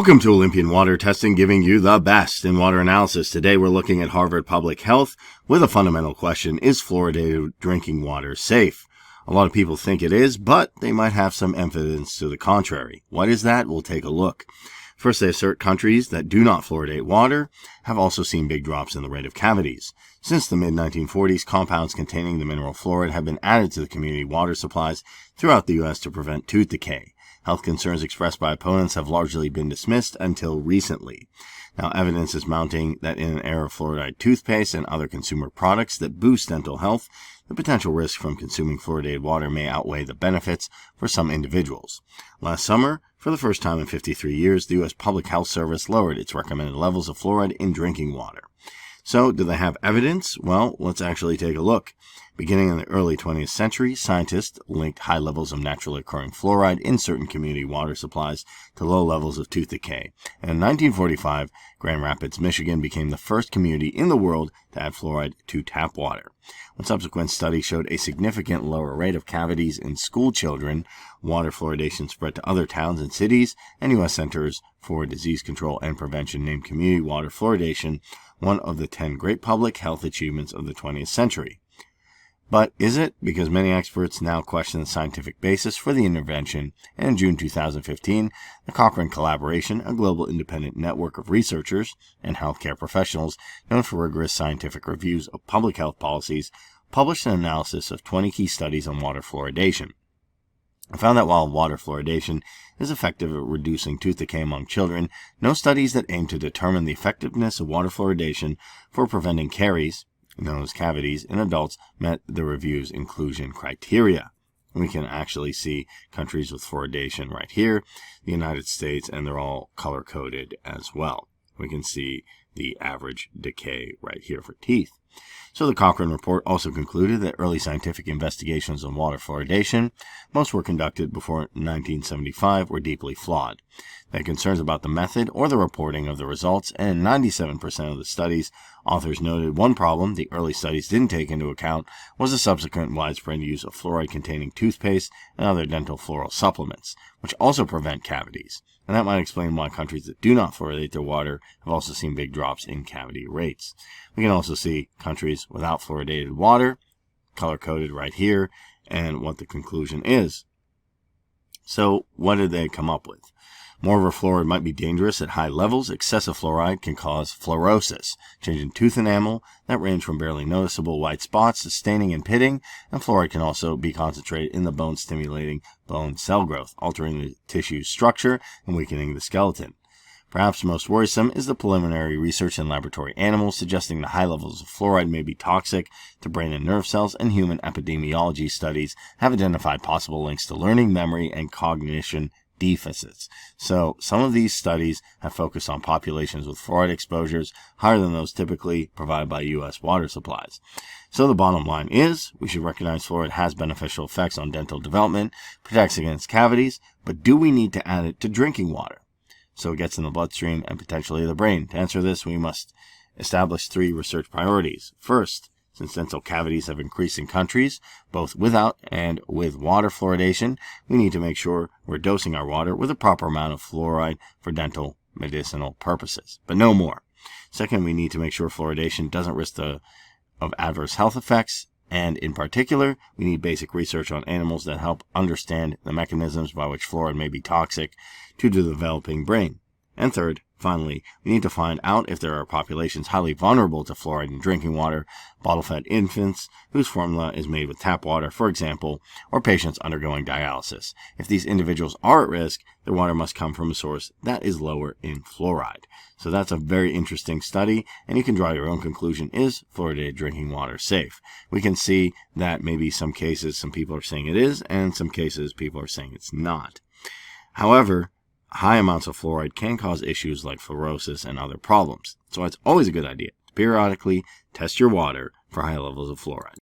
Welcome to Olympian Water Testing, giving you the best in water analysis. Today we're looking at Harvard Public Health with a fundamental question: is fluoridated drinking water safe? A lot of people think it is, but they might have some evidence to the contrary. What is that? We'll take a look. First, they assert countries that do not fluoridate water have also seen big drops in the rate of cavities. Since the mid-1940s, compounds containing the mineral fluoride have been added to the community water supplies throughout the U.S. to prevent tooth decay. Health concerns expressed by opponents have largely been dismissed until recently. Now, evidence is mounting that in an era of fluoride toothpaste and other consumer products that boost dental health, the potential risk from consuming fluoridated water may outweigh the benefits for some individuals. Last summer, for the first time in 53 years, the U.S. Public Health Service lowered its recommended levels of fluoride in drinking water. So, do they have evidence? Well, let's actually take a look. Beginning in the early 20th century, scientists linked high levels of naturally occurring fluoride in certain community water supplies to low levels of tooth decay. And in 1945, Grand Rapids, Michigan became the first community in the world to add fluoride to tap water. When subsequent studies showed a significant lower rate of cavities in school children, water fluoridation spread to other towns and cities, and U.S. Centers for Disease Control and Prevention named community water fluoridation one of the 10 great public health achievements of the 20th century. But is it? Because many experts now question the scientific basis for the intervention, and in June 2015, the Cochrane Collaboration, a global independent network of researchers and healthcare professionals known for rigorous scientific reviews of public health policies, published an analysis of 20 key studies on water fluoridation. I found that while water fluoridation is effective at reducing tooth decay among children, no studies that aim to determine the effectiveness of water fluoridation for preventing caries, known as cavities, in adults met the review's inclusion criteria. We can actually see countries with fluoridation right here, the United States, and they're all color-coded as well. We can see the average decay right here for teeth. So the Cochrane report also concluded that early scientific investigations on water fluoridation, most were conducted before 1975, were deeply flawed. They had concerns about the method or the reporting of the results, and in 97% of the studies, authors noted one problem the early studies didn't take into account was the subsequent widespread use of fluoride-containing toothpaste and other dental floral supplements, which also prevent cavities. And that might explain why countries that do not fluoridate their water have also seen big drops in cavity rates. We can also see countries without fluoridated water, color-coded right here, and what the conclusion is. So, what did they come up with? Moreover, fluoride might be dangerous at high levels. Excessive fluoride can cause fluorosis, change in tooth enamel that range from barely noticeable white spots to staining and pitting, and fluoride can also be concentrated in the bone, stimulating bone cell growth, altering the tissue structure and weakening the skeleton. Perhaps most worrisome is the preliminary research in laboratory animals suggesting the high levels of fluoride may be toxic to brain and nerve cells, and human epidemiology studies have identified possible links to learning, memory, and cognition deficits. So some of these studies have focused on populations with fluoride exposures higher than those typically provided by U.S. water supplies. So the bottom line is we should recognize fluoride has beneficial effects on dental development, protects against cavities, but do we need to add it to drinking water so it gets in the bloodstream and potentially the brain? To answer this, we must establish 3 research priorities. First, since dental cavities have increased in countries, both without and with water fluoridation, we need to make sure we're dosing our water with a proper amount of fluoride for dental medicinal purposes, but no more. Second, we need to make sure fluoridation doesn't risk of adverse health effects, and in particular, we need basic research on animals that help understand the mechanisms by which fluoride may be toxic to the developing brain. And third, finally, we need to find out if there are populations highly vulnerable to fluoride in drinking water, bottle-fed infants whose formula is made with tap water, for example, or patients undergoing dialysis. If these individuals are at risk, their water must come from a source that is lower in fluoride. So that's a very interesting study, and you can draw your own conclusion: is fluoridated drinking water safe? We can see that maybe some cases some people are saying it is, and in some cases people are saying it's not. However, high amounts of fluoride can cause issues like fluorosis and other problems. So it's always a good idea to periodically test your water for high levels of fluoride.